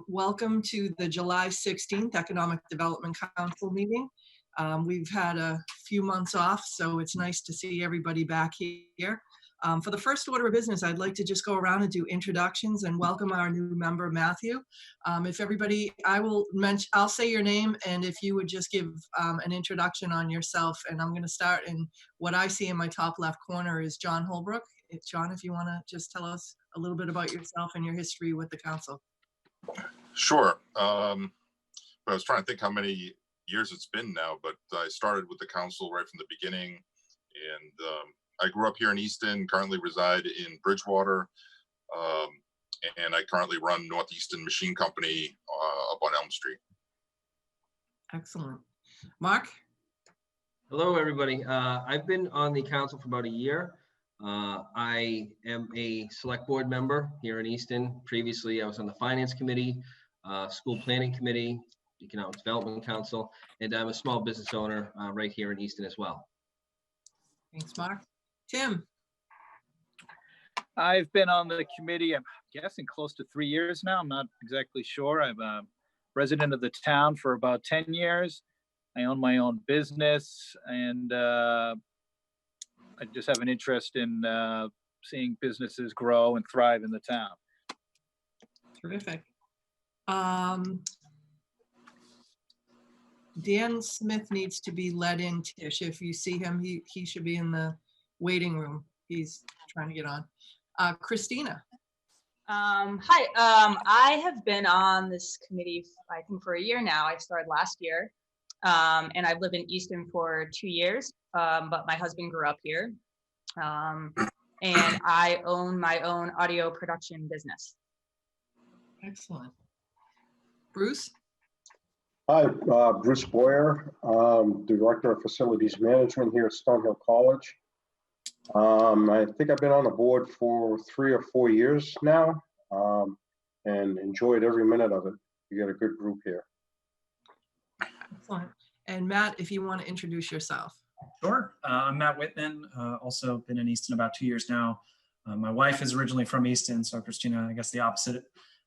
Welcome to the July 16th Economic Development Council meeting. We've had a few months off, so it's nice to see everybody back here. For the first order of business, I'd like to just go around and do introductions and welcome our new member, Matthew. If everybody, I'll say your name, and if you would just give an introduction on yourself, and I'm going to start, and what I see in my top left corner is John Holbrook. John, if you want to just tell us a little bit about yourself and your history with the council. Sure. I was trying to think how many years it's been now, but I started with the council right from the beginning, and I grew up here in Easton, currently reside in Bridgewater, and I currently run Northeastern Machine Company up on Elm Street. Excellent. Mark? Hello, everybody. I've been on the council for about a year. I am a select board member here in Easton. Previously, I was on the finance committee, school planning committee, economic development council, and I'm a small business owner right here in Easton as well. Thanks, Mark. Tim? I've been on the committee, I'm guessing close to 3 years now. I'm not exactly sure. I'm a resident of the town for about 10 years. I own my own business, and I just have an interest in seeing businesses grow and thrive in the town. Terrific. Dan Smith needs to be let in, Tish. If you see him, he should be in the waiting room. He's trying to get on. Christina. Hi, I have been on this committee, I think, for a year now. I started last year, and I've lived in Easton for 2 years, but my husband grew up here, and I own my own audio production business. Excellent. Bruce? Hi, Bruce Boyer, Director of Facilities Management here at Stonehill College. I think I've been on the board for 3 or 4 years now, and enjoyed every minute of it. You got a good group here. Excellent. And Matt, if you want to introduce yourself. Sure. I'm Matt Wittman, also been in Easton about 2 years now. My wife is originally from Easton, so Christina, I guess the opposite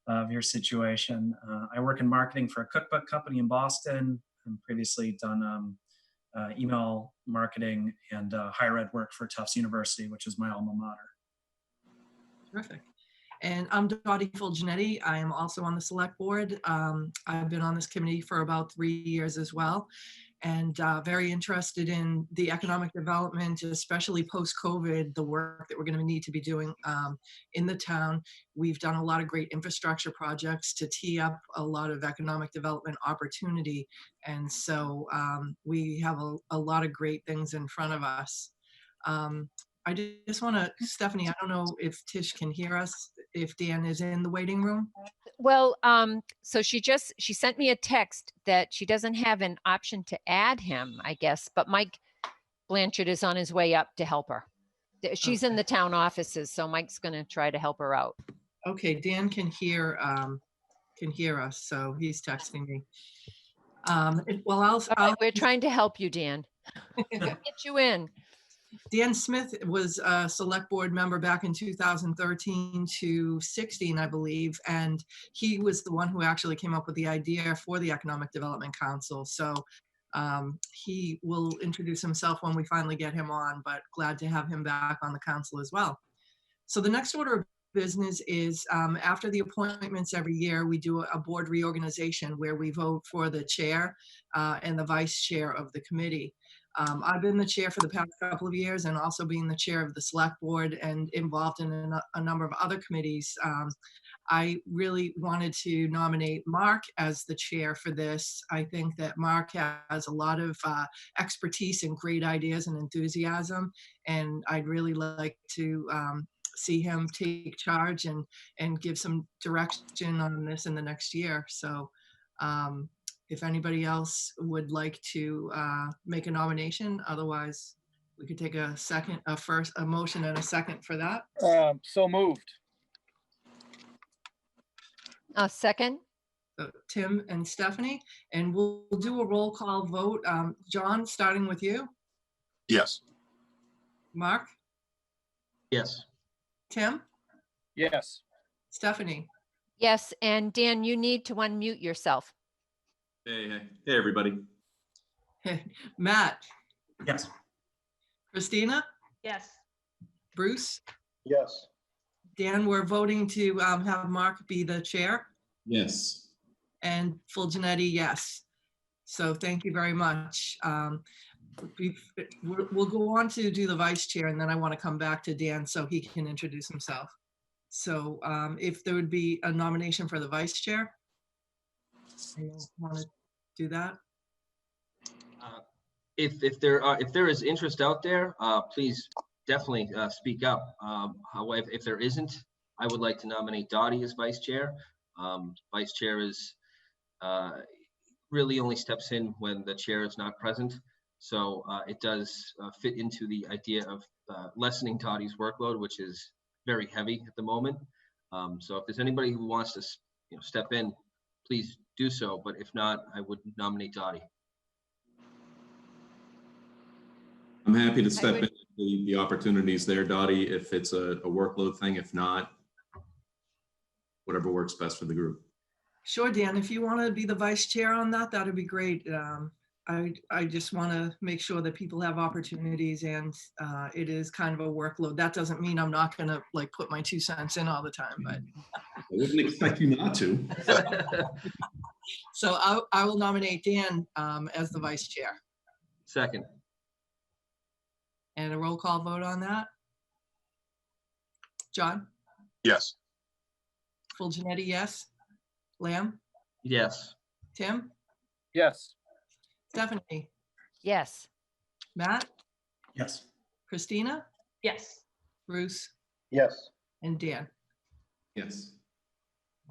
of your situation. I work in marketing for a cookbook company in Boston, and previously done email marketing and higher ed work for Tufts University, which is my alma mater. Terrific. And I'm Dottie Fulgenetti. I am also on the select board. I've been on this committee for about 3 years as well, and very interested in the economic development, especially post-COVID, the work that we're going to need to be doing in the town. We've done a lot of great infrastructure projects to tee up a lot of economic development opportunity. And so we have a lot of great things in front of us. I just want to, Stephanie, I don't know if Tish can hear us, if Dan is in the waiting room. Well, so she sent me a text that she doesn't have an option to add him, I guess, but Mike Blanchard is on his way up to help her. She's in the town offices, so Mike's going to try to help her out. Okay, Dan can hear us, so he's texting me. Well, We're trying to help you, Dan. Get you in. Dan Smith was a select board member back in 2013 to 16, I believe, and he was the one who actually came up with the idea for the Economic Development Council. So he will introduce himself when we finally get him on, but glad to have him back on the council as well. So the next order of business is after the appointments every year, we do a board reorganization where we vote for the chair and the vice chair of the committee. I've been the chair for the past couple of years, and also being the chair of the select board and involved in a number of other committees. I really wanted to nominate Mark as the chair for this. I think that Mark has a lot of expertise and great ideas and enthusiasm, and I'd really like to see him take charge and give some direction on this in the next year. So if anybody else would like to make a nomination, otherwise we could take a motion and a second for that. So moved. A second. So Tim and Stephanie, and we'll do a roll call vote. John, starting with you. Yes. Mark? Yes. Tim? Yes. Stephanie? Yes, and Dan, you need to unmute yourself. Hey, everybody. Matt, Yes. Christina, Yes. Bruce, Yes. Dan, we're voting to have Mark be the chair, Yes. and full Janetti, yes. So thank you very much. We'll go on to do the vice chair, and then I want to come back to Dan so he can introduce himself. So if there would be a nomination for the vice chair, anyone want to do that? If there is interest out there, please definitely speak up. However, if there isn't, I would like to nominate Dottie as vice chair. Vice chair is really only steps in when the chair is not present. So it does fit into the idea of lessening Dottie's workload, which is very heavy at the moment. So if there's anybody who wants to step in, please do so. But if not, I would nominate Dottie. I'm happy to step in the opportunities there, Dottie, if it's a workload thing. If not, whatever works best for the group. Sure, Dan, if you want to be the vice chair on that, that'd be great. I just want to make sure that people have opportunities, and it is kind of a workload. That doesn't mean I'm not going to like put my 2 cents in all the time, but. I wouldn't expect you not to. So I will nominate Dan as the vice chair. Second. And a roll call vote on that. John? Yes. Full Janetti, yes. Lamb? Yes. Tim? Yes. Stephanie? Yes. Matt? Yes. Christina? Yes. Bruce? Yes. And Dan? Yes.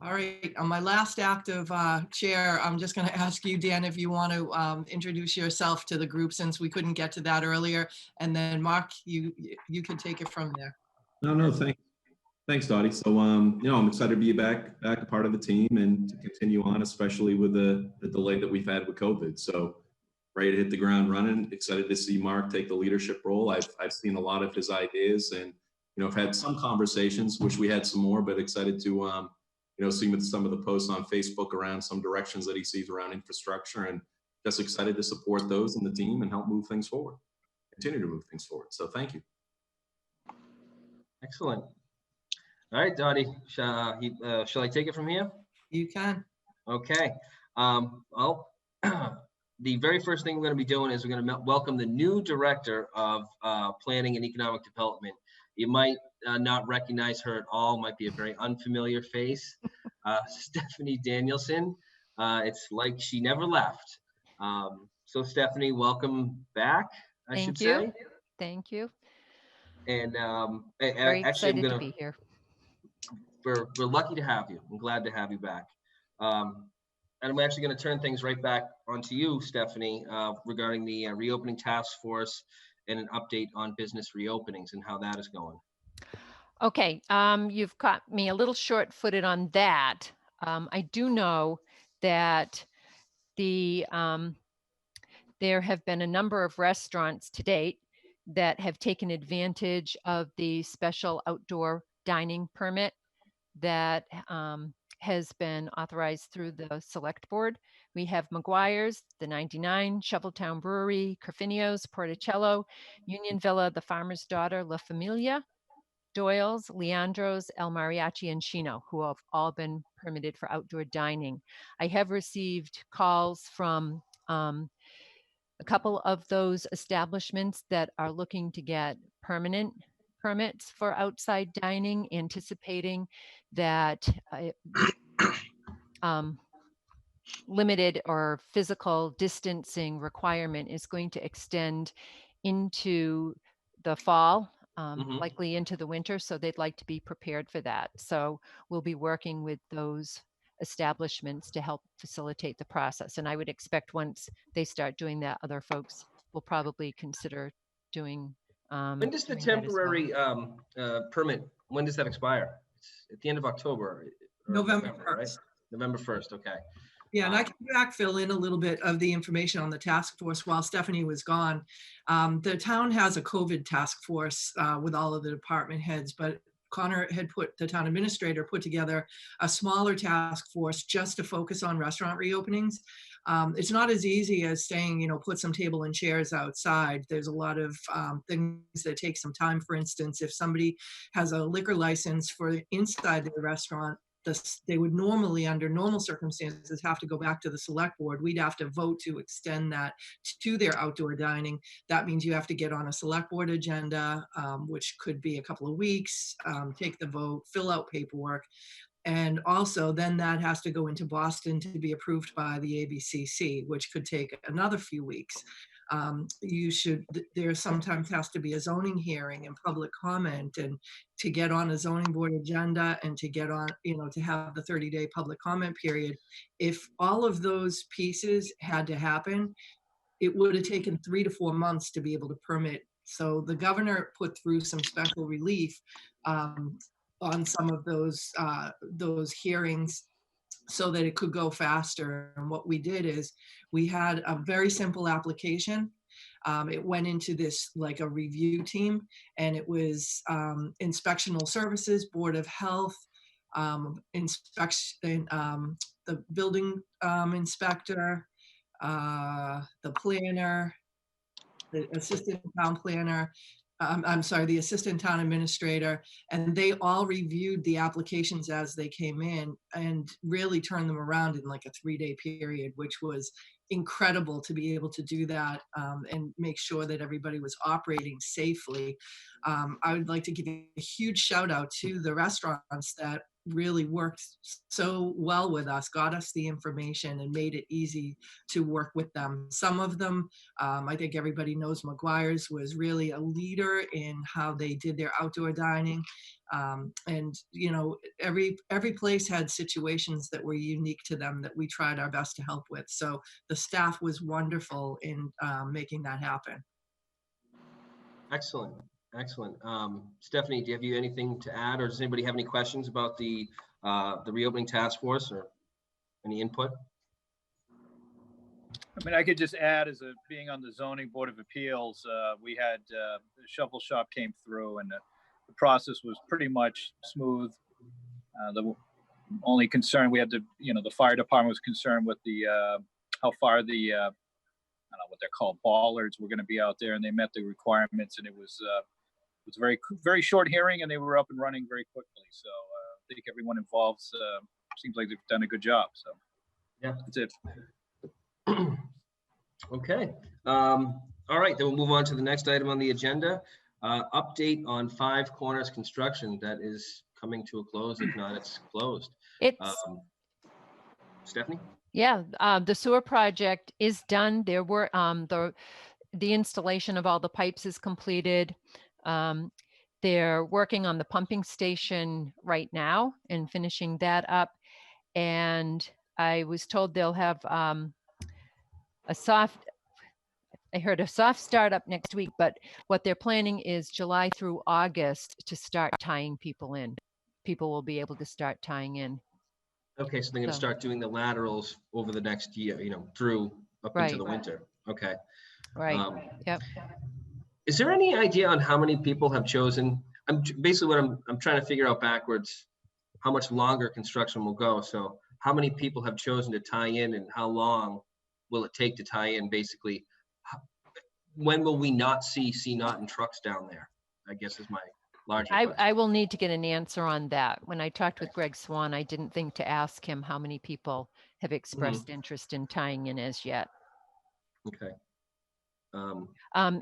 All right, on my last active chair, I'm just going to ask you, Dan, if you want to introduce yourself to the group, since we couldn't get to that earlier. And then Mark, you can take it from there. No, thanks, Dottie. So, I'm excited to be back a part of the team and to continue on, especially with the delay that we've had with COVID. So, ready to hit the ground running. Excited to see Mark take the leadership role. I've seen a lot of his ideas, and I've had some conversations. Wish we had some more, but excited to see with some of the posts on Facebook around some directions that he sees around infrastructure, and just excited to support those in the team and help move things forward, continue to move things forward. So thank you. Excellent. All right, Dottie, shall I take it from here? You can. Okay. Well, the very first thing we're going to be doing is we're going to welcome the new director of planning and economic development. You might not recognize her at all, might be a very unfamiliar face. Stephanie Danielson. It's like she never left. So Stephanie, welcome back, I should say. Thank you. And Very actually, excited to be here. We're lucky to have you. I'm glad to have you back. And I'm actually going to turn things right back onto you, Stephanie, regarding the reopening task force and an update on business reopenings and how that is going. Okay, you've caught me a little short-footed on that. I do know that there have been a number of restaurants to date that have taken advantage of the special outdoor dining permit that has been authorized through the select board. We have McGuire's, the 99, Shoveltown Brewery, Carfinio's, Porticello, Union Villa, the Farmer's Daughter, La Familia, Doyle's, Leandro's, El Mariachi, and Chino, who have all been permitted for outdoor dining. I have received calls from a couple of those establishments that are looking to get permanent permits for outside dining, anticipating that limited or physical distancing requirement is going to extend into the fall, likely into the winter. So they'd like to be prepared for that. So we'll be working with those establishments to help facilitate the process. And I would expect once they start doing that, other folks will probably consider doing. When does the temporary permit, when does that expire? It's at the end of October. November 1st. Right? November 1st, okay. Yeah, and I can backfill in a little bit of the information on the task force while Stephanie was gone. The town has a COVID task force with all of the department heads, but Connor had the town administrator put together a smaller task force just to focus on restaurant reopenings. It's not as easy as saying, you know, put some table and chairs outside. There's a lot of things that take some time. For instance, if somebody has a liquor license for inside the restaurant, they would normally, under normal circumstances, have to go back to the select board. We'd have to vote to extend that to their outdoor dining. That means you have to get on a select board agenda, which could be a couple of weeks, take the vote, fill out paperwork. And also then that has to go into Boston to be approved by the ABCC, which could take another few weeks. There sometimes has to be a zoning hearing and public comment, and to get on a zoning board agenda and to get on, you know, to have the 30-day public comment period. If all of those pieces had to happen, it would have taken 3 to 4 months to be able to permit. So the governor put through some special relief on some of those hearings so that it could go faster. And what we did is we had a very simple application. It went into this like a review team, and it was inspectional services, Board of Health, inspection, the building inspector, the planner, the assistant town planner, I'm sorry, the assistant town administrator, and they all reviewed the applications as they came in and really turned them around in like a 3-day period, which was incredible to be able to do that and make sure that everybody was operating safely. I would like to give a huge shout out to the restaurants that really worked so well with us, got us the information and made it easy to work with them. Some of them, I think everybody knows McGuire's was really a leader in how they did their outdoor dining. And you know, every place had situations that were unique to them that we tried our best to help with. So the staff was wonderful in making that happen. Excellent. Excellent. Stephanie, have you anything to add, or does anybody have any questions about the reopening task force, or any input? I mean, I could just add, as being on the zoning board of appeals, we had the shovel shop came through, and the process was pretty much smooth. The only concern we had the fire department was concerned with the how far the I don't know what they're called, bollards were going to be out there, and they met the requirements, and it was very, very short hearing, and they were up and running very quickly. So I think everyone involved seems like they've done a good job. So yeah, that's it. Okay. All right, then we'll move on to the next item on the agenda. Update on Five Corners construction that is coming to a close. If not, it's closed. It's Stephanie? Yeah, the sewer project is done. There were the installation of all the pipes is completed. They're working on the pumping station right now and finishing that up. And I was told they'll have I heard a soft startup next week, but what they're planning is July through August to start tying people in. People will be able to start tying in. Okay, so they're going to start doing the laterals over the next year, through up into the winter. Okay. Right. Yep. Is there any idea on how many people have chosen? Basically what I'm trying to figure out backwards, how much longer construction will go. So how many people have chosen to tie in, and how long will it take to tie in? Basically, when will we not see Naughton trucks down there? I guess is my larger question. I will need to get an answer on that. When I talked with Greg Swan, I didn't think to ask him how many people have expressed interest in tying in as yet. Okay.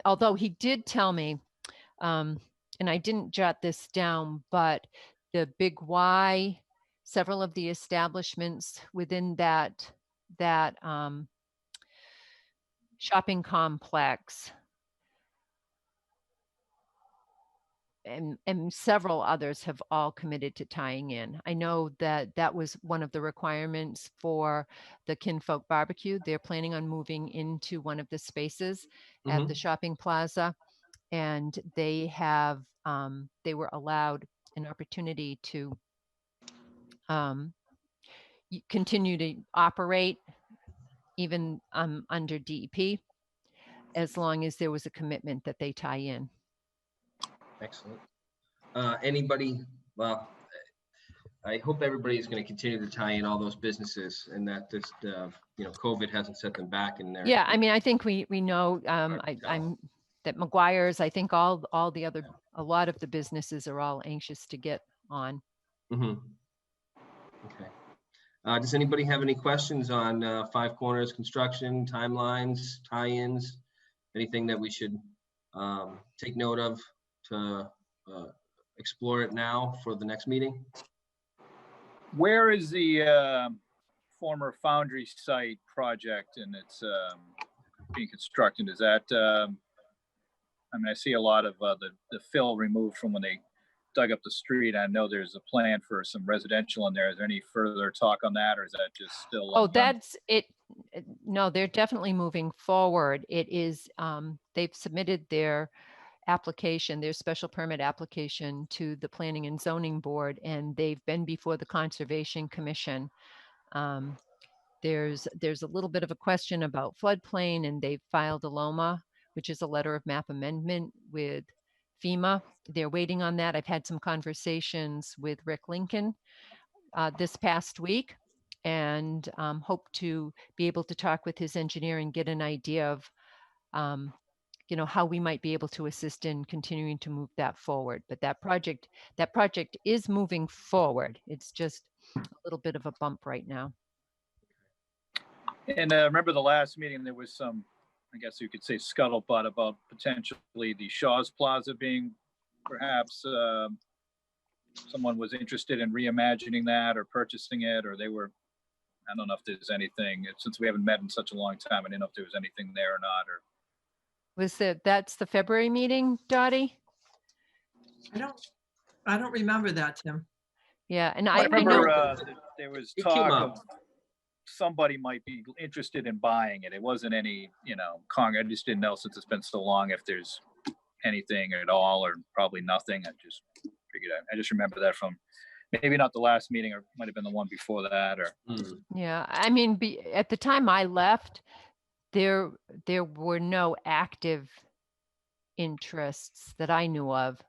Although he did tell me, and I didn't jot this down, but the Big Y, several of the establishments within that shopping complex, and several others have all committed to tying in. I know that was one of the requirements for the Kinfolk Barbecue. They're planning on moving into one of the spaces at the shopping plaza, and they have they were allowed an opportunity to continue to operate even under DEP, as long as there was a commitment that they tie in. Excellent. Anybody Well, I hope everybody's going to continue to tie in all those businesses and that this, COVID hasn't set them back in there. Yeah, I mean, I think we know, I'm that McGuire's, I think all the other, a lot of the businesses are all anxious to get on. Mm-hmm. Okay. Does anybody have any questions on Five Corners construction, timelines, tie-ins, anything that we should take note of to explore it now for the next meeting? Where is the former foundry site project and it's being constructed? Is that, I mean, I see a lot of the fill removed from when they dug up the street. I know there's a plan for some residential in there. Is there any further talk on that, or is that just still? Oh, that's it. No, they're definitely moving forward. It is, they've submitted their application, their special permit application to the Planning and Zoning Board, and they've been before the Conservation Commission. There's a little bit of a question about floodplain, and they've filed a LOMA, which is a letter of map amendment with FEMA. They're waiting on that. I've had some conversations with Rick Lincoln this past week, and hope to be able to talk with his engineer and get an idea of how we might be able to assist in continuing to move that forward. But that project is moving forward. It's just a little bit of a bump right now. And remember the last meeting, there was some, I guess you could say, scuttlebutt about potentially the Shaw's Plaza being perhaps someone was interested in reimagining that or purchasing it, or they were, I don't know if there's anything, since we haven't met in such a long time, I didn't know if there was anything there or not. Or That's the February meeting, Dottie? I don't remember that, Tim. Yeah, and I I remember know there was It came talk up. of somebody might be interested in buying it. It wasn't any, I just didn't know, since it's been so long, if there's anything at all, or probably nothing. I just figured I just remember that from maybe not the last meeting, or might have been the one before that. Or Yeah, I mean, at the time I left, there were no active interests that I knew of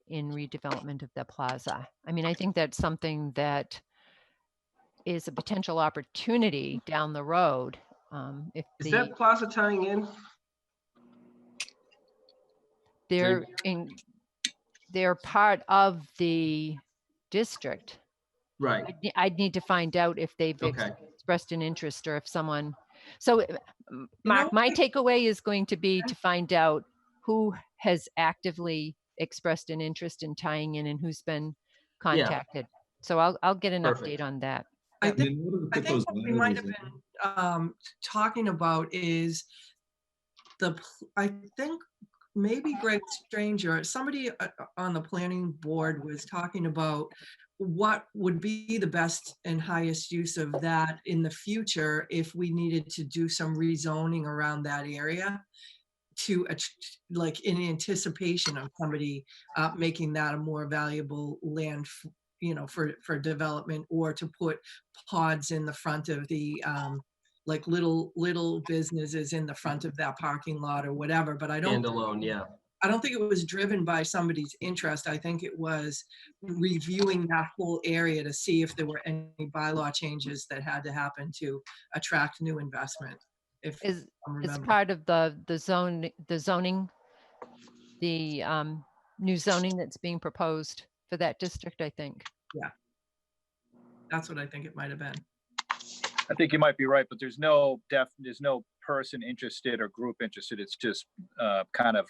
in redevelopment of the plaza. I mean, I think that's something that is a potential opportunity down the road. Is that plaza tying in? They're part of the district. Right. I'd need to find out if they've expressed an interest, or if someone. So, Mark, my takeaway is going to be to find out who has actively expressed an interest in tying in and who's been contacted. So I'll get an update on that. I think what we might have been talking about is I think maybe Greg Stranger, somebody on the planning board was talking about what would be the best and highest use of that in the future if we needed to do some rezoning around that area, to like in anticipation of somebody making that a more valuable land for development, or to put pods in the front of the like little businesses in the front of that parking lot or whatever. But I don't think it was driven by somebody's interest. I think it was reviewing that whole area to see if there were any bylaw changes that had to happen to attract new investment. Is part of the zoning, new zoning that's being proposed for that district, I think. Yeah, that's what I think it might have been. I think you might be right, but there's no person interested or group interested. It's just kind of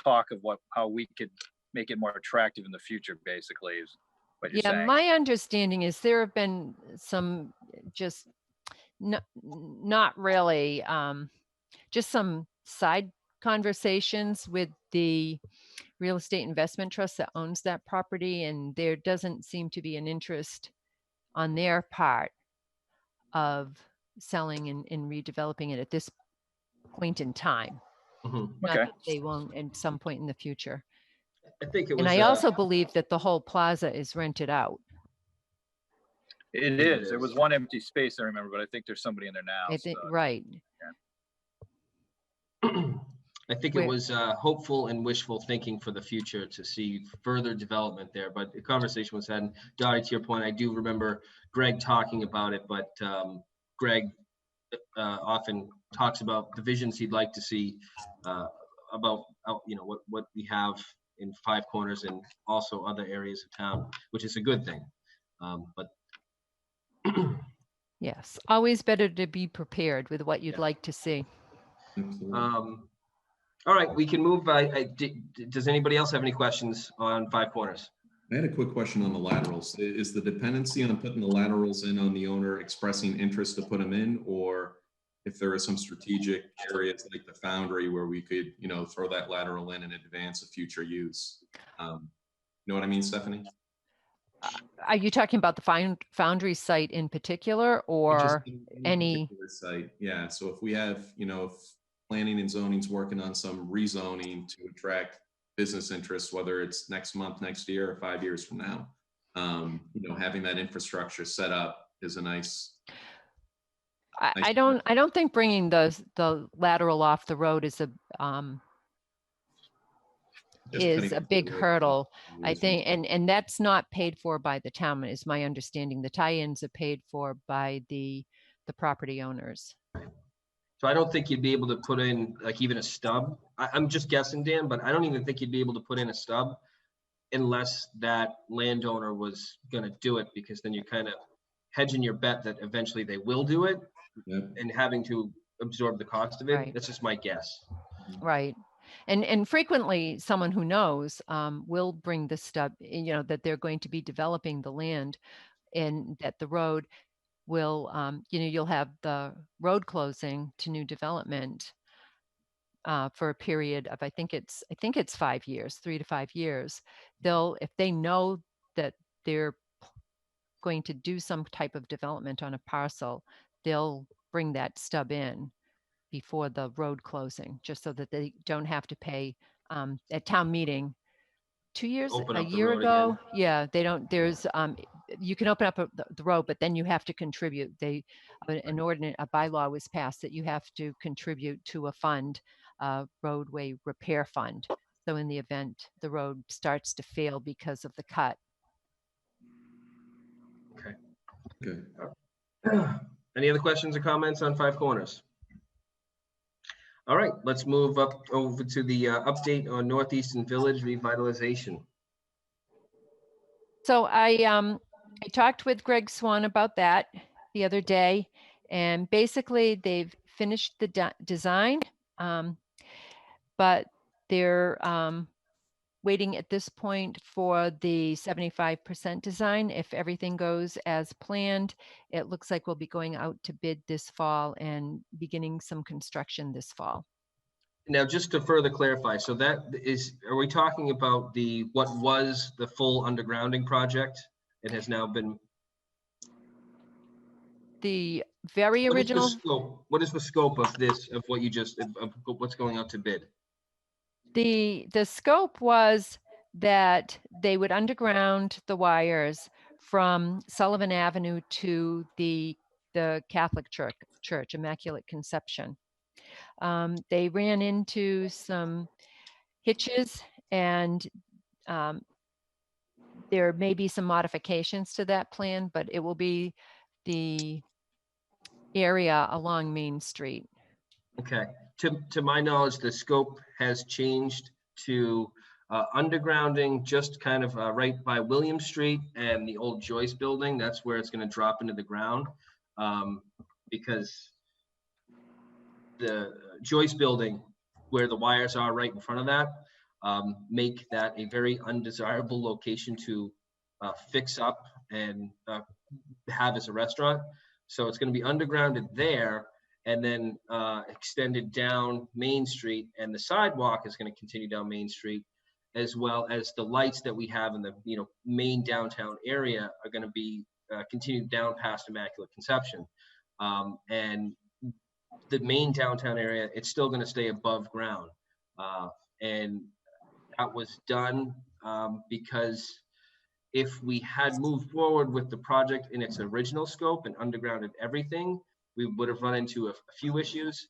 talk of how we could make it more attractive in the future, basically, is what you're saying. My understanding is there have been some just not really, just some side conversations with the real estate investment trust that owns that property, and there doesn't seem to be an interest on their part of selling and redeveloping it at this point in time. Not that they won't at some point in the future. I think it was. And I also believe that the whole plaza is rented out. It is. There was one empty space, I remember, but I think there's somebody in there now. I think, right. I think it was hopeful and wishful thinking for the future to see further development there, but the conversation was had. And Dottie, to your point, I do remember Greg talking about it, but Greg often talks about the visions he'd like to see about what we have in Five Corners and also other areas of town, which is a good thing. But Yes, always better to be prepared with what you'd like to see. Absolutely. All right, we can move. Does anybody else have any questions on Five Corners? I had a quick question on the laterals. Is the dependency on putting the laterals in on the owner expressing interest to put them in, or if there are some strategic areas like the foundry where we could, throw that lateral in and advance a future use? You know what I mean, Stephanie? Are you talking about the foundry site in particular, or any particular site? Yeah. So if we have, if planning and zoning's working on some rezoning to attract business interests, whether it's next month, next year, or 5 years from now, having that infrastructure set up is a nice. I don't think bringing the lateral off the road is a big hurdle. I think, and that's not paid for by the town, is my understanding. The tie-ins are paid for by the property owners. So I don't think you'd be able to put in like even a stub. I'm just guessing, Dan, but I don't even think you'd be able to put in a stub unless that landowner was going to do it, because then you're kind of hedging your bet that eventually they will do it. Yep. And having to absorb the cost of it. Right. That's just my guess. Right. And frequently someone who knows will bring the stub, that they're going to be developing the land, and that the road will, you'll have the road closing to new development for a period of, I think it's 5 years, 3 to 5 years. If they know that they're going to do some type of development on a parcel, they'll bring that stub in before the road closing, just so that they don't have to pay at town meeting 2 years, a year ago. Again. Yeah, they don't, there's, you can open up the road, but then you have to contribute. A bylaw was passed that you have to contribute to a fund, roadway repair fund. So in the event the road starts to fail because of the cut. Okay. Good. Any other questions or comments on Five Corners? All right, let's move up over to the update on Northeastern Village revitalization. So I talked with Greg Swan about that the other day, and basically they've finished the design, but they're waiting at this point for the 75% design. If everything goes as planned, it looks like we'll be going out to bid this fall and beginning some construction this fall. Now, just to further clarify, so that is, are we talking about what was the full undergrounding project? It has now been. The very original. What is the scope of this, of what you just, of what's going out to bid? The scope was that they would underground the wires from Sullivan Avenue to the Catholic Church, Immaculate Conception. They ran into some hitches, and there may be some modifications to that plan, but it will be the area along Main Street. Okay. To my knowledge, the scope has changed to undergrounding just kind of right by William Street and the old Joyce building. That's where it's going to drop into the ground, because the Joyce building, where the wires are right in front of that, make that a very undesirable location to fix up and have as a restaurant. So it's going to be undergrounded there, and then extended down Main Street, and the sidewalk is going to continue down Main Street, as well as the lights that we have in the main downtown area are going to be continued down past Immaculate Conception, and the main downtown area, it's still going to stay above ground, and that was done because if we had moved forward with the project in its original scope and undergrounded everything, we would have run into a few issues.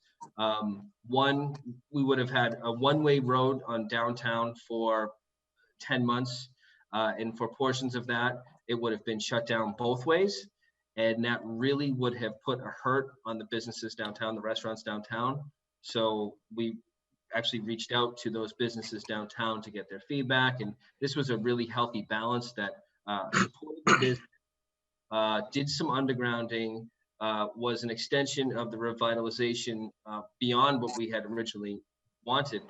One, we would have had a one-way road on downtown for 10 months. And for portions of that, it would have been shut down both ways. And that really would have put a hurt on the businesses downtown, the restaurants downtown. So we actually reached out to those businesses downtown to get their feedback. And this was a really healthy balance that supported the business, did some undergrounding, was an extension of the revitalization beyond what we had originally wanted.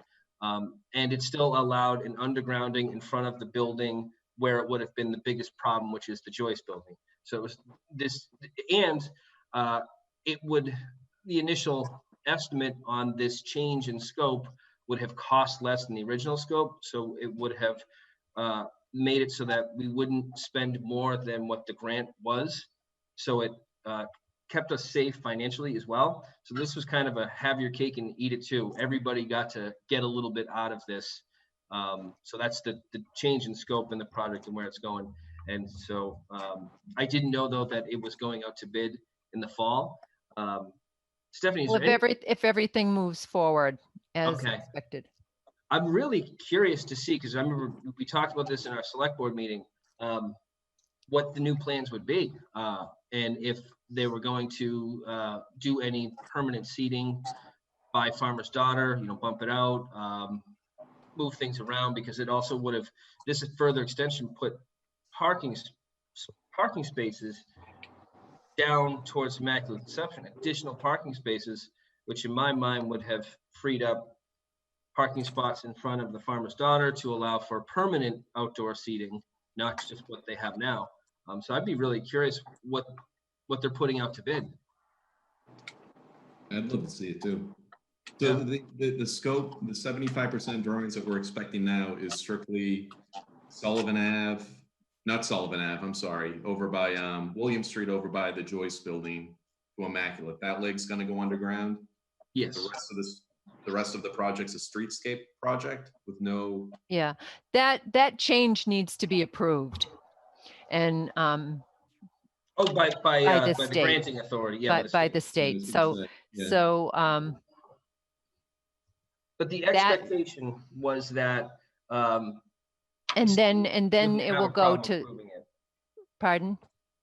And it still allowed an undergrounding in front of the building where it would have been the biggest problem, which is the Joyce building. So it was this, and the initial estimate on this change in scope would have cost less than the original scope. So it would have made it so that we wouldn't spend more than what the grant was. So it kept us safe financially as well. So this was kind of a have your cake and eat it too. Everybody got to get a little bit out of this. So that's the change in scope in the project and where it's going. And so I didn't know though that it was going out to bid in the fall. Stephanie, Well, if everything moves forward as expected. I'm really curious to see, because I remember we talked about this in our select board meeting, what the new plans would be, and if they were going to do any permanent seating by Farmer's Daughter, bump it out, move things around, because it also would have, this further extension put parking spaces down towards Immaculate Conception, additional parking spaces, which in my mind would have freed up parking spots in front of the Farmer's Daughter to allow for permanent outdoor seating, not just what they have now. So I'd be really curious what they're putting out to bid. I'd love to see it too. So the scope, the 75% drawings that we're expecting now is strictly Sullivan Ave, not Sullivan Ave, I'm sorry, over by William Street, over by the Joyce building to Immaculate. That leg's gonna go underground? Yes. The rest of the project's a streetscape project with no. Yeah, that change needs to be approved. And by the state. granting authority, yeah, by the state. So Yeah. so but the expectation was that and then it will go to pardon?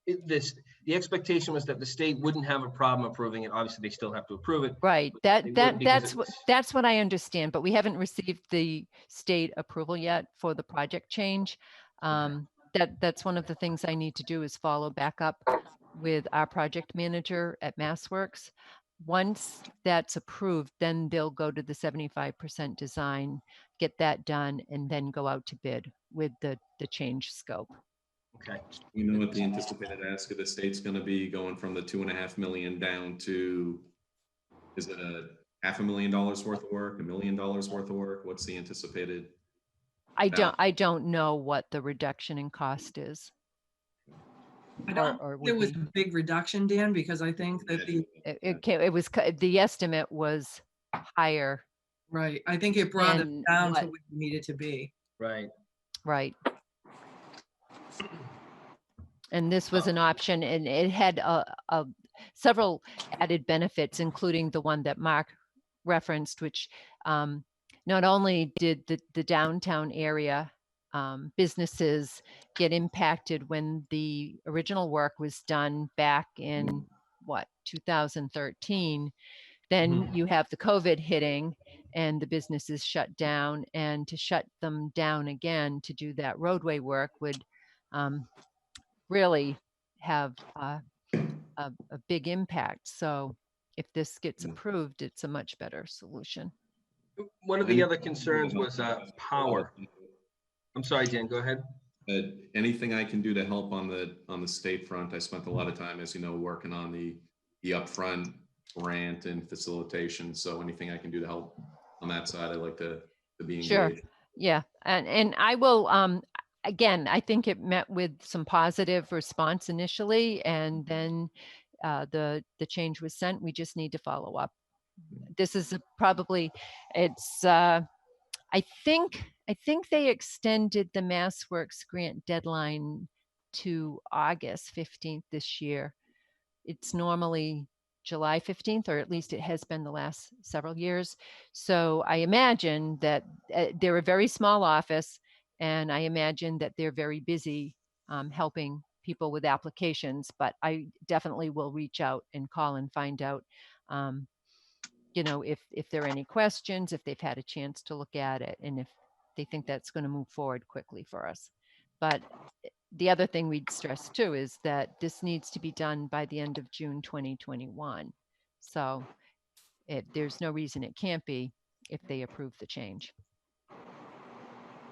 The expectation was that the state wouldn't have a problem approving it. Obviously, they still have to approve it. Right. That's what I understand, but we haven't received the state approval yet for the project change. That's one of the things I need to do is follow back up with our project manager at MassWorks. Once that's approved, then they'll go to the 75% design, get that done, and then go out to bid with the change scope. Okay. You know what the anticipated ask of the state's going to be, going from the $2.5 million down to, is it a $500,000 worth of work, $1 million worth of work? What's the anticipated? I don't know what the reduction in cost is. I don't think it was a big reduction, Dan, because I think that the estimate was higher. Right. I think it brought it down to what it needed to be. Right. Right. And this was an option, and it had several added benefits, including the one that Mark referenced, which not only did the downtown area businesses get impacted when the original work was done back in 2013, then you have the COVID hitting and the businesses shut down, and to shut them down again to do that roadway work would really have a big impact. So if this gets approved, it's a much better solution. One of the other concerns was power. I'm sorry, Dan, go ahead. Anything I can do to help on the state front. I spent a lot of time, as you know, working on the upfront grant and facilitation. So anything I can do to help on that side, I'd like to be engaged. Sure. Yeah. And I will, again, I think it met with some positive response initially, and then the change was sent. We just need to follow up. This is I think they extended the MassWorks grant deadline to August 15th this year. It's normally July 15th, or at least it has been the last several years. So I imagine that they're a very small office, and I imagine that they're very busy helping people with applications, but I definitely will reach out and call and find out, if there are any questions, if they've had a chance to look at it, and if they think that's going to move forward quickly for us. But the other thing we'd stress too is that this needs to be done by the end of June 2021. So there's no reason it can't be if they approve the change.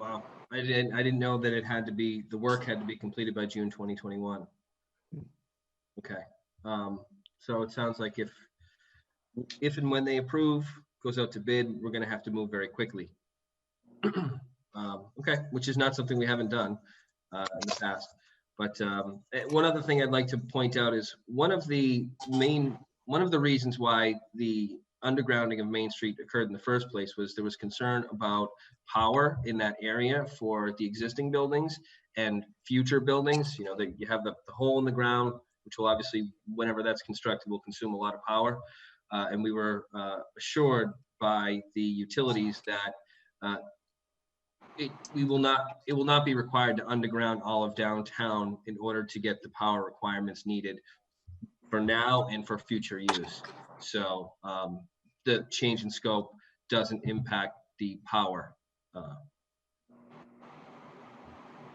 Wow, I didn't know that the work had to be completed by June 2021. Okay, so it sounds like if and when they approve, goes out to bid, we're going to have to move very quickly. Okay, which is not something we haven't done in the past. But one other thing I'd like to point out is one of the reasons why the undergrounding of Main Street occurred in the first place was there was concern about power in that area for the existing buildings and future buildings. You know, that you have the hole in the ground, which will obviously, whenever that's constructed, will consume a lot of power. And we were assured by the utilities that it will not be required to underground all of downtown in order to get the power requirements needed for now and for future use. So the change in scope doesn't impact the power.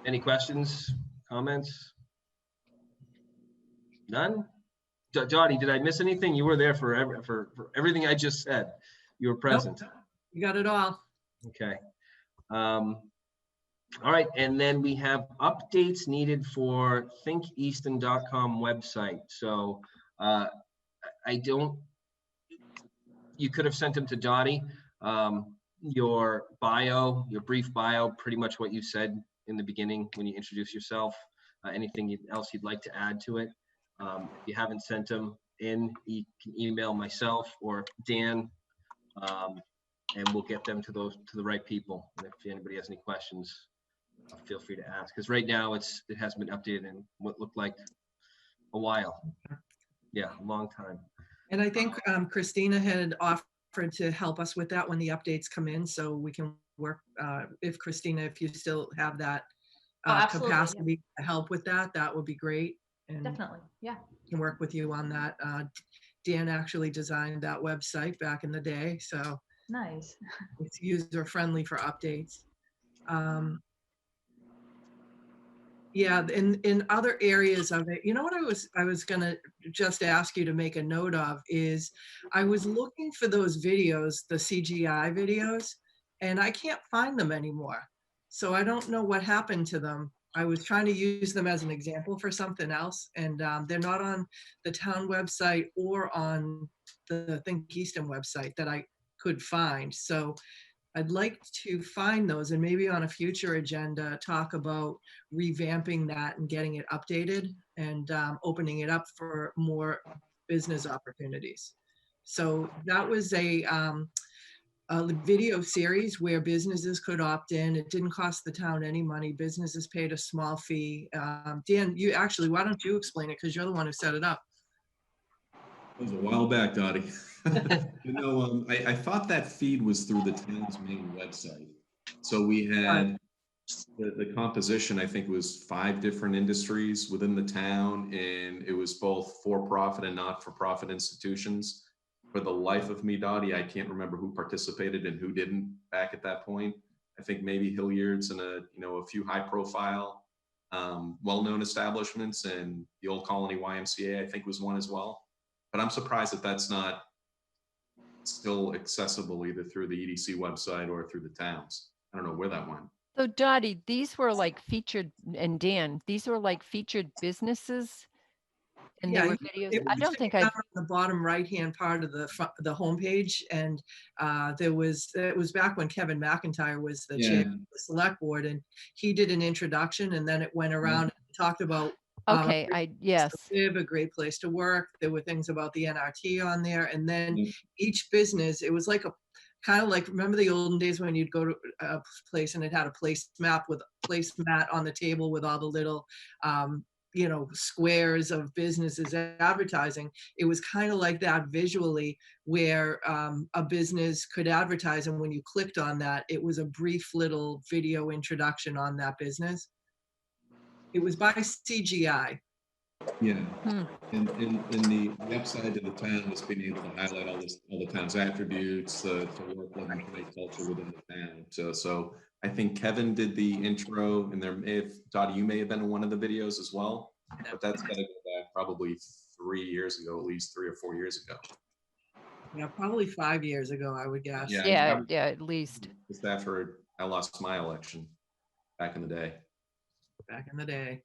Any questions, comments? None? Dottie, did I miss anything? You were there for everything I just said. You were present. Nope, you got it all. Okay. All right, and then we have updates needed for thinkeaston.com website. So you could have sent them to Dottie. Your brief bio, pretty much what you said in the beginning when you introduced yourself. Anything else you'd like to add to it? If you haven't sent them in, you can email myself or Dan, and we'll get them to the right people. And if anybody has any questions, feel free to ask. Because right now it hasn't been updated in what looked like a while. Yeah, a long time. And I think Christina had offered to help us with that when the updates come in, so we can work. If Christina, if you still have that capacity to help with that, that would be great. And definitely, yeah. Can work with you on that. Dan actually designed that website back in the day, so nice. It's user friendly for updates. Yeah, in other areas of it, you know what I was gonna just ask you to make a note of is I was looking for those videos, the CGI videos, and I can't find them anymore. So I don't know what happened to them. I was trying to use them as an example for something else, and they're not on the town website or on the Think Easton website that I could find. So I'd like to find those, and maybe on a future agenda, talk about revamping that and getting it updated and opening it up for more business opportunities. So that was a video series where businesses could opt in. It didn't cost the town any money. Businesses paid a small fee. Dan, why don't you explain it? Because you're the one who set it up. It was a while back, Dottie. I thought that feed was through the town's main website. So we had the composition, I think, was 5 different industries within the town, and it was both for-profit and not-for-profit institutions. For the life of me, Dottie, I can't remember who participated and who didn't back at that point. I think maybe Hilliard's and a few high-profile, well-known establishments, and the Old Colony YMCA, I think, was one as well. But I'm surprised that that's not still accessible either through the EDC website or through the towns. I don't know where that went. So Dottie, these were like featured, and Dan, these were like featured businesses, and they were videos. I don't think on the bottom right-hand part of the homepage, and it was back when Kevin McIntyre was the chair of the select board, and he did an introduction, and then it went around and talked about. Okay, yes. Live, a great place to work. There were things about the NRT on there, and then each business, it was like kind of like, remember the olden days when you'd go to a place and it had a place map with a placemat on the table with all the little squares of businesses advertising. It was kind of like that visually, where a business could advertise, and when you clicked on that, it was a brief little video introduction on that business. It was by CGI. Yeah. And the upside to the town was being able to highlight all the town's attributes, to work with and create culture within the town. So I think Kevin did the intro, and Dottie, you may have been in one of the videos as well, but that's got to go back probably 3 years ago, at least 3 or 4 years ago. Yeah, probably 5 years ago, I would guess. Yeah, at least. Just after I lost my election back in the day. Back in the day.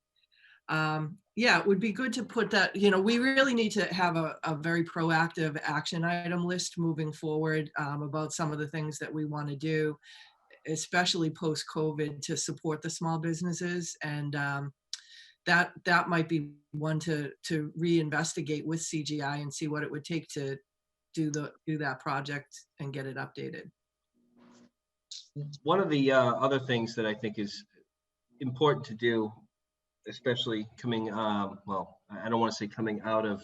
Yeah, it would be good to put that, we really need to have a very proactive action item list moving forward about some of the things that we want to do, especially post-COVID, to support the small businesses. And that might be one to reinvestigate with CGI and see what it would take to do that project and get it updated. One of the other things that I think is important to do, especially coming, well, I don't want to say coming out of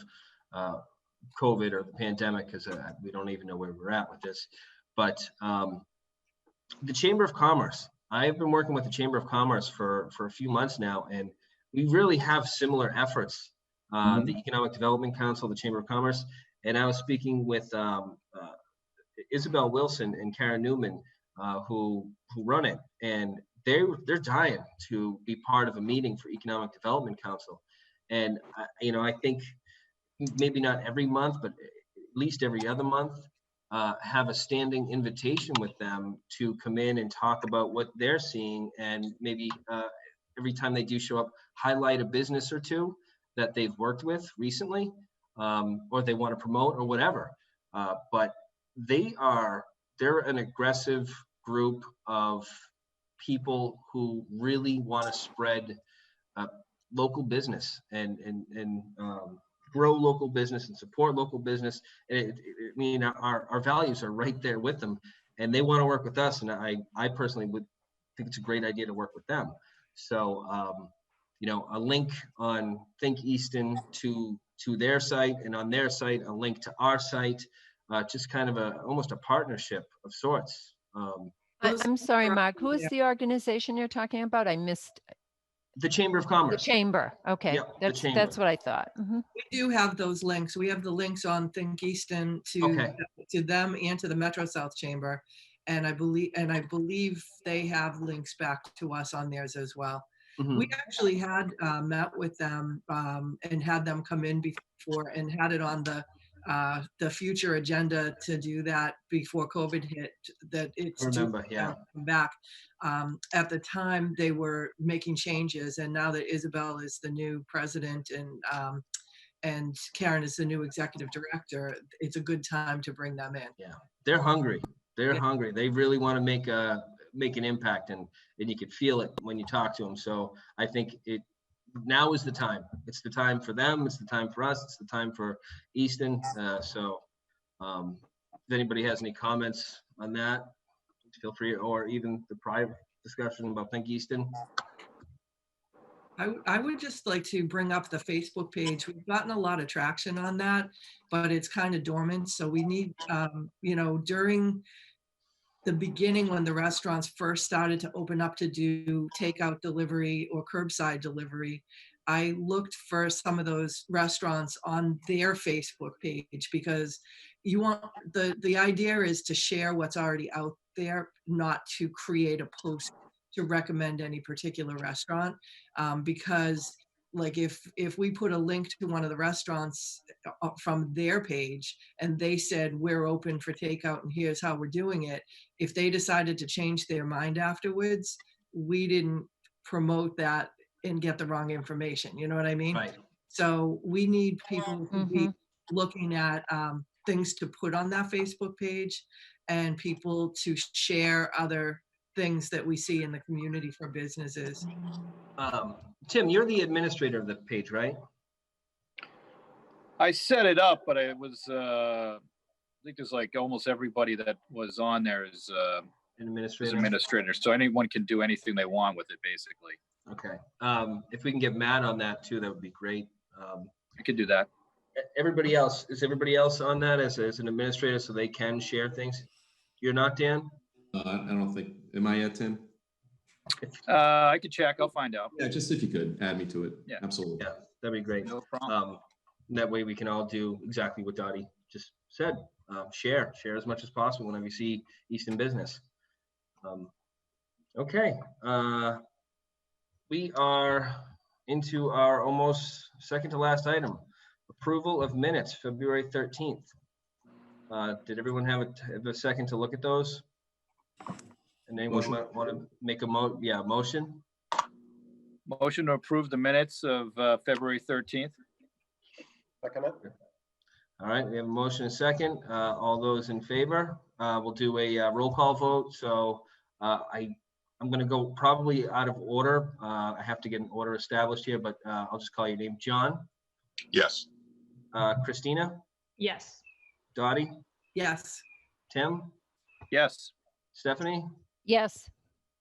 COVID or the pandemic, because we don't even know where we're at with this, but the Chamber of Commerce. I've been working with the Chamber of Commerce for a few months now, and we really have similar efforts. The Economic Development Council, the Chamber of Commerce, and I was speaking with Isabel Wilson and Karen Newman, who run it, and they're dying to be part of a meeting for Economic Development Council. And I think maybe not every month, but at least every other month, have a standing invitation with them to come in and talk about what they're seeing, and maybe every time they do show up, highlight a business or two that they've worked with recently, or they want to promote or whatever. But they're an aggressive group of people who really want to spread local business and grow local business and support local business. And our values are right there with them, and they want to work with us. And I personally would think it's a great idea to work with them. So, a link on Think Easton to their site, and on their site, a link to our site, just kind of almost a partnership of sorts. I'm sorry, Mark, who is the organization you're talking about? I missed. The Chamber of Commerce. The Chamber. Okay. Yep, that's what I thought. We do have those links. We have the links on Think Easton to them and to the Metro South Chamber. And I believe they have links back to us on theirs as well. We actually had met with them and had them come in before, and had it on the future agenda to do that before COVID hit, that it's come back. At the time, they were making changes, and now that Isabel is the new president and Karen is the new executive director, it's a good time to bring them in. Yeah, they're hungry. They're hungry. They really want to make an impact, and you can feel it when you talk to them. So I think now is the time. It's the time for them. It's the time for us. It's the time for Easton. So if anybody has any comments on that, feel free, or even the private discussion about Think Easton. I would just like to bring up the Facebook page. We've gotten a lot of traction on that, but it's kind of dormant. So we need, during the beginning, when the restaurants first started to open up to do takeout delivery or curbside delivery, I looked for some of those restaurants on their Facebook page, because you want the idea is to share what's already out there, not to create a post to recommend any particular restaurant, because like if we put a link to one of the restaurants from their page and they said we're open for takeout and here's how we're doing it, if they decided to change their mind afterwards, we didn't promote that and get the wrong information. You know what I mean? Right. So we need people to be looking at things to put on that Facebook page, and people to share other things that we see in the community for businesses. Tim, you're the administrator of the page, right? I set it up, but it was, I think there's like almost everybody that was on there is An administrator. administrator. So anyone can do anything they want with it, basically. Okay. If we can get Matt on that too, that would be great. I could do that. Everybody else, is everybody else on that as an administrator so they can share things? You're not, Dan? I don't think, am I yet, Tim? I could check. I'll find out. Yeah, just if you could add me to it. Yeah. Absolutely. Yeah, that'd be great. No problem. That way we can all do exactly what Dottie just said. Share as much as possible whenever you see Easton business. Okay. We are into our almost second to last item, approval of minutes, February 13th. Did everyone have a second to look at those? And anyone want to make a motion? Motion to approve the minutes of February 13th. Second it. All right, we have a motion and a second. All those in favor? We'll do a roll call vote. So I'm going to go probably out of order. I have to get an order established here, but I'll just call your name. John? Yes. Christina? Yes. Dottie? Yes. Tim? Yes. Stephanie? Yes.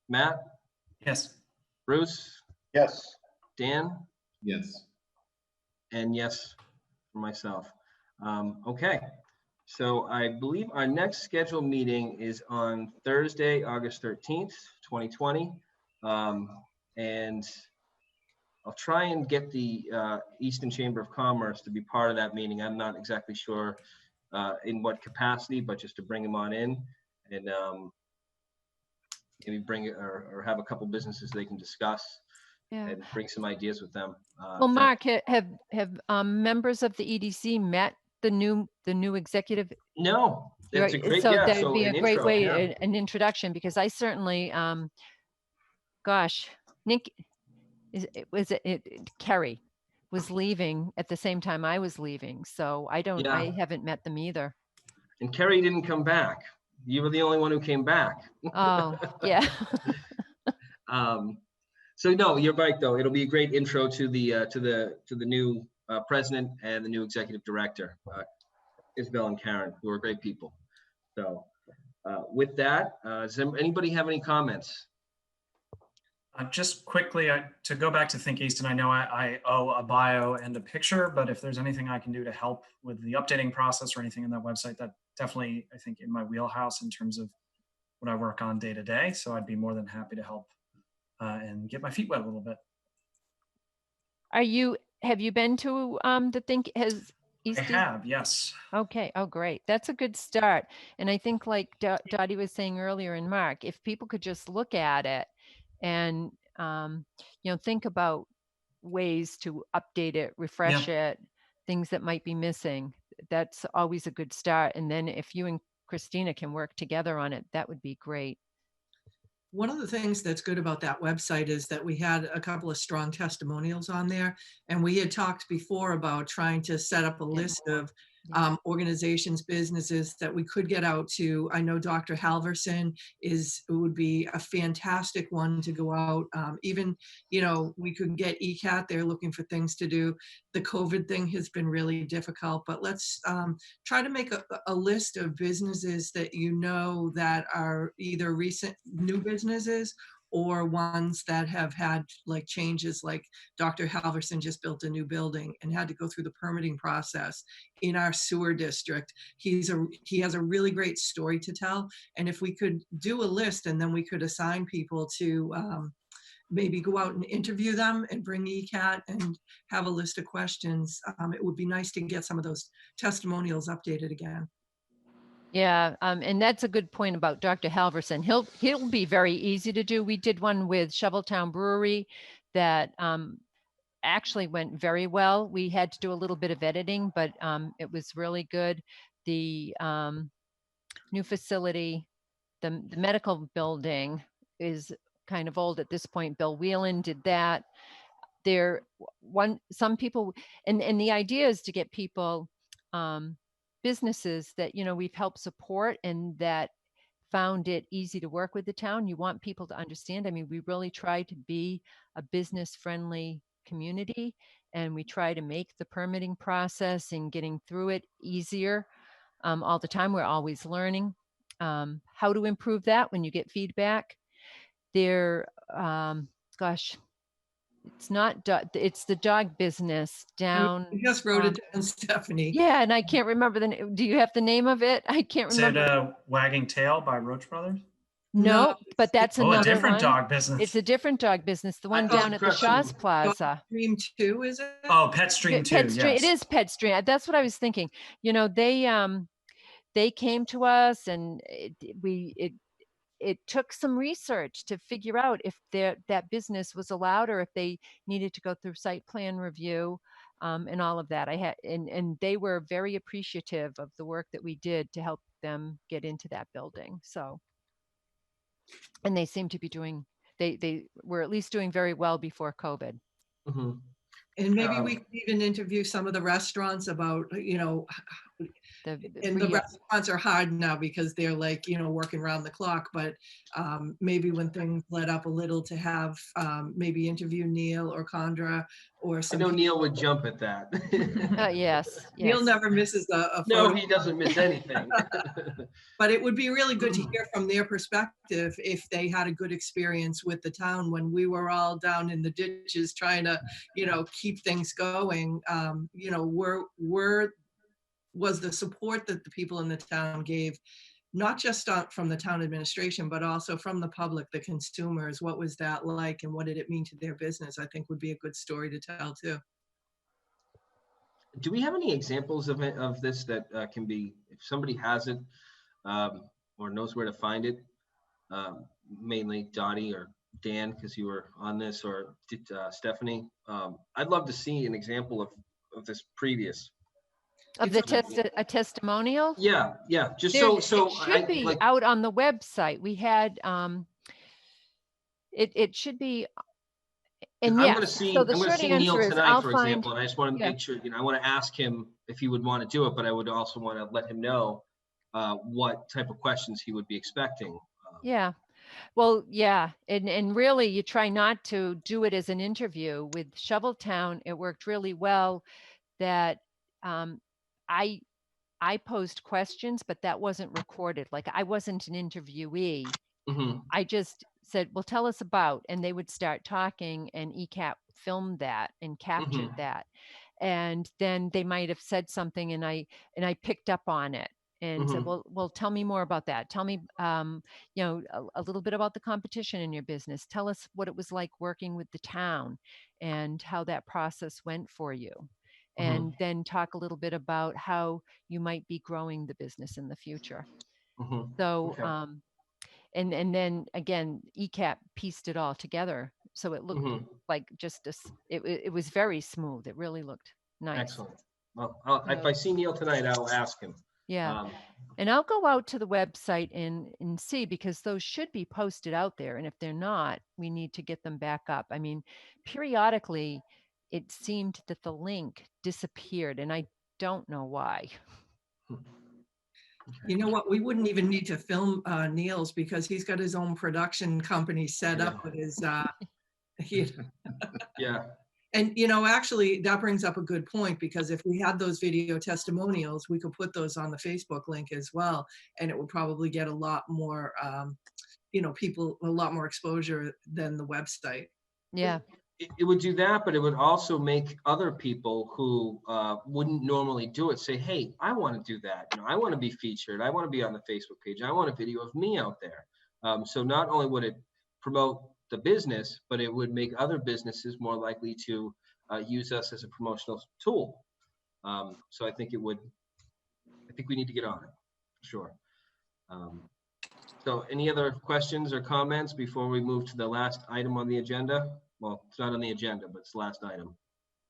Matt? Yes. Bruce? Yes. Dan? Yes. And yes, for myself. Okay, so I believe our next scheduled meeting is on Thursday, August 13th, 2020. And I'll try and get the Easton Chamber of Commerce to be part of that meeting. I'm not exactly sure in what capacity, but just to bring them on in and maybe bring it or have a couple businesses they can discuss. Yeah. And bring some ideas with them. Well, Mark, have members of the EDC met the new executive? No, that's a great, so yeah, that'd so be an a great intro, way, yeah. an introduction, because I certainly, gosh, Nick, Kerry was leaving at the same time I was leaving, so I haven't met them either. And Kerry didn't come back. You were the only one who came back. Oh, yeah. So no, you're right though. It'll be a great intro to the new president and the new executive director, Isabel and Karen, who are great people. So with that, does anybody have any comments? Just quickly, to go back to Think Easton, I know I owe a bio and a picture, but if there's anything I can do to help with the updating process or anything in that website, that definitely, I think, in my wheelhouse in terms of what I work on day to day. So I'd be more than happy to help and get my feet wet a little bit. Have you been to the Think Easton? I have, yes. Okay. Oh, great. That's a good start. And I think, like Dottie was saying earlier, and Mark, if people could just look at it and think about ways to update it, refresh it, things that might be missing, that's always a good start. And then if you and Christina can work together on it, that would be great. One of the things that's good about that website is that we had a couple of strong testimonials on there, and we had talked before about trying to set up a list of organizations, businesses that we could get out to. I know Dr. Halverson would be a fantastic one to go out. Even, we could get ECAT. They're looking for things to do. The COVID thing has been really difficult, but let's try to make a list of businesses that that are either recent new businesses or ones that have had like changes, like Dr. Halverson just built a new building and had to go through the permitting process in our sewer district. He has a really great story to tell. And if we could do a list and then we could assign people to maybe go out and interview them and bring ECAT and have a list of questions, it would be nice to get some of those testimonials updated again. Yeah, and that's a good point about Dr. Halverson. He'll be very easy to do. We did one with Shoveltown Brewery that actually went very well. We had to do a little bit of editing, but it was really good. The new facility, the medical building is kind of old at this point. Bill Whelan did that. Some people, and the idea is to get people, businesses that we've helped support and that found it easy to work with the town. You want people to understand. I mean, we really try to be a business-friendly community, and we try to make the permitting process and getting through it easier all the time. We're always learning how to improve that when you get feedback. Gosh, It's not, it's the dog business down. I just wrote it down, Stephanie. Yeah, and I can't remember do you have the name of it? I can't Is remember. it Wagging Tail by Roach Brothers? No, but that's Oh, a another different one. dog business. It's a different dog business, the one thought down at the Shaw's Plaza. Dream 2, is it? Oh, Pet Stream 2, Pet Stream, yes. it is Pet Stream. That's what I was thinking. You know, they came to us and it took some research to figure out if that business was allowed or if they needed to go through site plan review and all of that. And they were very appreciative of the work that we did to help them get into that building. So, and they seem to be doing, they were at least doing very well before COVID. Mm-hmm. And maybe we could even interview some of the restaurants about, you know, and the restaurants are hard now because they're like, you know, working around the clock, but maybe when things let up a little to have maybe interview Neil or Condra or some. I know Neil would jump at that. Yes. Neil never misses a No, photo. he doesn't miss anything. But it would be really good to hear from their perspective if they had a good experience with the town when we were all down in the ditches trying to, you know, keep things going. You know, was the support that the people in the town gave, not just from the town administration, but also from the public, the consumers. What was that like and what did it mean to their business? I think would be a good story to tell too. Do we have any examples of this that can be, if somebody has it or knows where to find it, mainly Dottie or Dan, because you were on this, or Stephanie? I'd love to see an example of this previous. Of a testimonial? Yeah, just so it should be out on the website. We had it should be. And I'm yes, going to see, so the I'm going to short see Neil answer is tonight, for example, and I just want to yeah. make sure, you know, I want to ask him if he would want to do it, but I would also want to let him know what type of questions he would be expecting. Yeah. Well, yeah. And really you try not to do it as an interview. With Shoveltown, it worked really well that I posed questions, but that wasn't recorded. Like I wasn't an interviewee. Mm-hmm. I just said, well, tell us about, and they would start talking and ECAP filmed that and captured that. And then they might've said something and I picked up on it and said, well, tell me more about that. Tell me, you know, a little bit about the competition in your business. Tell us what it was like working with the town and how that process went for you. And then talk a little bit about how you might be growing the business in the future. So, okay. And then again, ECAP pieced it all together. So it looked like just it was very smooth. It really looked nice. Excellent. Well, if I see Neil tonight, I'll ask him. Yeah. And I'll go out to the website and see, because those should be posted out there. And if they're not, we need to get them back up. I mean, periodically, it seemed that the link disappeared and I don't know why. You know what? We wouldn't even need to film Neil's because he's got his own production company set up with his, yeah. And, you know, actually that brings up a good point, because if we had those video testimonials, we could put those on the Facebook link as well. And it would probably get a lot more, you know, people, a lot more exposure than the website. Yeah. It would do that, but it would also make other people who wouldn't normally do it say, hey, I want to do that. You know, I want to be featured. I want to be on the Facebook page. I want a video of me out there. So not only would it promote the business, but it would make other businesses more likely to use us as a promotional tool. So I think we need to get on it, sure. So any other questions or comments before we move to the last item on the agenda? Well, it's not on the agenda, but it's the last item.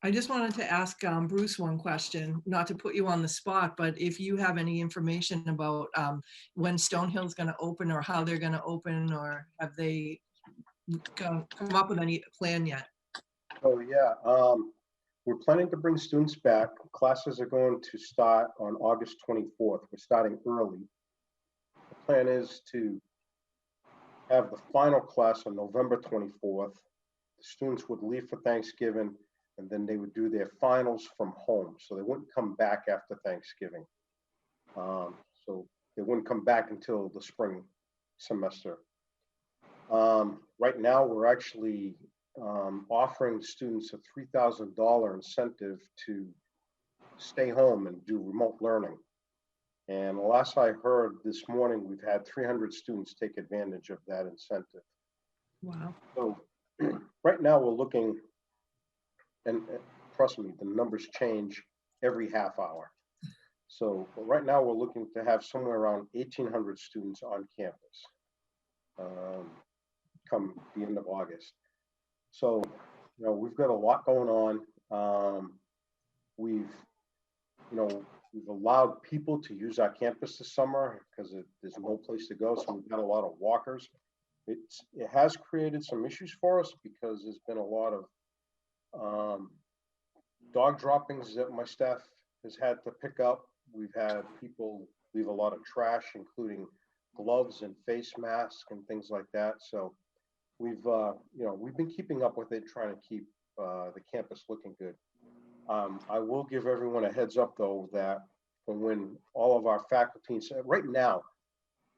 I just wanted to ask Bruce one question, not to put you on the spot, but if you have any information about when Stonehill's going to open or how they're going to open, or have they come up with any plan yet? Oh, yeah. We're planning to bring students back. Classes are going to start on August 24th. We're starting early. The plan is to have the final class on November 24th. The students would leave for Thanksgiving, and then they would do their finals from home. So they wouldn't come back after Thanksgiving. So they wouldn't come back until the spring semester. Right now, we're actually offering students a $3,000 incentive to stay home and do remote learning. And the last I heard this morning, we've had 300 students take advantage of that incentive. Wow. So right now we're looking, and trust me, the numbers change every half hour. So right now we're looking to have somewhere around 1,800 students on campus come the end of August. So, you know, we've got a lot going on. We've allowed people to use our campus this summer because there's no place to go. So we've got a lot of walkers. It has created some issues for us because there's been a lot of dog droppings that my staff has had to pick up. We've had people leave a lot of trash, including gloves and face masks and things like that. So we've been keeping up with it, trying to keep the campus looking good. I will give everyone a heads up though, that when all of our faculty, right now,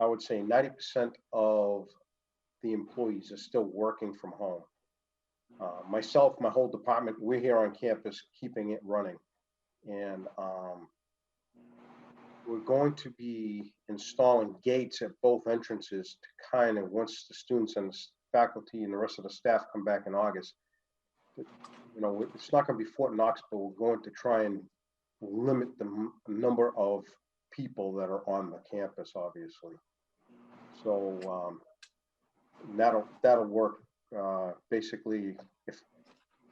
I would say 90% of the employees are still working from home. Myself, my whole department, we're here on campus keeping it running. And we're going to be installing gates at both entrances to kind of, once the students and the faculty and the rest of the staff come back in August, you know, it's not going to be Fort Knox, but we're going to try and limit the number of people that are on the campus, obviously. So that'll work. Basically, if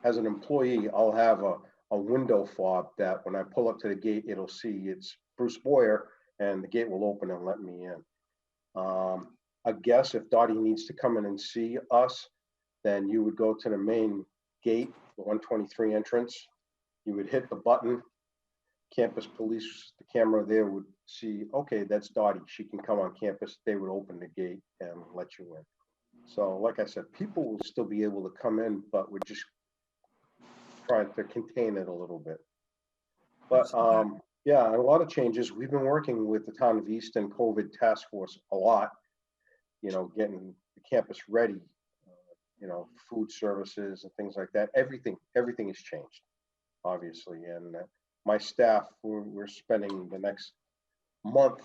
as an employee, I'll have a window fob that when I pull up to the gate, it'll see it's Bruce Boyer, and the gate will open and let me in. I guess if Dottie needs to come in and see us, then you would go to the main gate, the 123 entrance. You would hit the button. Campus police, the camera there would see, okay, that's Dottie. She can come on campus. They would open the gate and let you in. So like I said, people will still be able to come in, but we're just trying to contain it a little bit. But yeah, a lot of changes. We've been working with the town of Easton COVID task force a lot, you know, getting the campus ready, you know, food services and things like that. Everything has changed, obviously. And my staff, we're spending the next month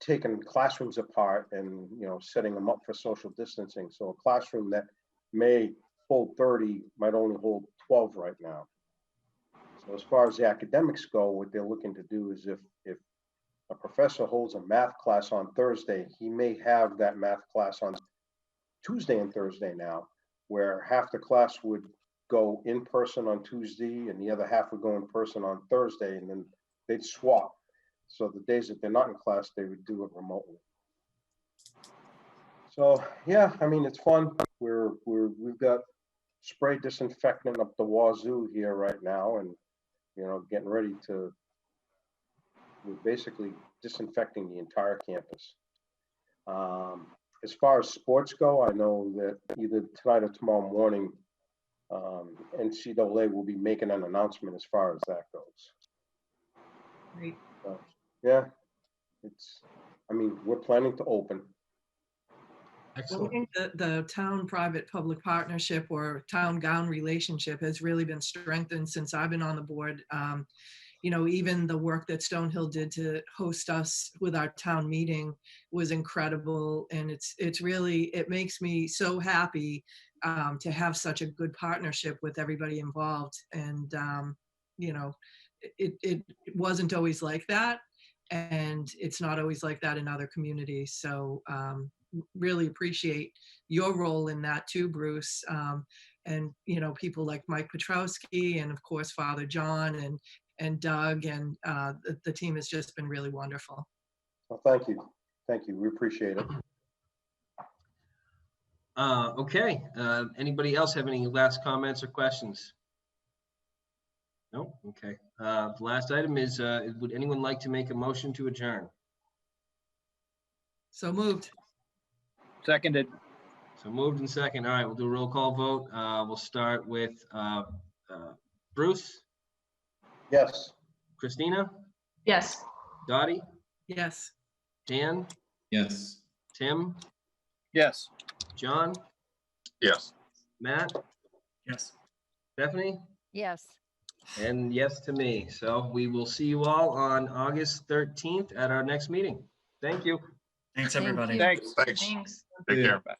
taking classrooms apart and, you know, setting them up for social distancing. So a classroom that may hold 30 might only hold 12 right now. So as far as the academics go, what they're looking to do is if a professor holds a math class on Thursday, he may have that math class on Tuesday and Thursday now, where half the class would go in person on Tuesday and the other half would go in person on Thursday, and then they'd swap. So the days that they're not in class, they would do it remotely. So yeah, I mean, it's fun. We've got spray disinfectant up the wazoo here right now, and you know, getting ready to, we're basically disinfecting the entire campus. As far as sports go, I know that either tonight or tomorrow morning, NCAA will be making an announcement as far as that goes. Great. So, yeah, I mean, we're planning to open. Well, I think the town-private public partnership or town-gown relationship has really been strengthened since I've been on the board. You know, even the work that Stonehill did to host us with our town meeting was incredible. And it's really, it makes me so happy to have such a good partnership with everybody involved. And, you know, it wasn't always like that. And it's not always like that in other communities. So really appreciate your role in that too, Bruce. And, you know, people like Mike Petrowski and of course, Father John and Doug, and the team has just been really wonderful. Well, thank you. Thank you. We appreciate it. Okay. Anybody else have any last comments or questions? No? Okay. The last item is, would anyone like to make a motion to adjourn? So moved. Seconded. So moved and second. All right, we'll do a roll call vote. We'll start with Bruce, Yes. Christina, Yes. Dottie, Yes. Dan, Yes. Tim, Yes. John, Yes. Matt, Yes. Stephanie, Yes. and yes to me. So we will see you all on August 13th at our next meeting. Thank you. Thanks, Thank everybody. you. Thanks. Thanks. Thanks. Take care. Bye.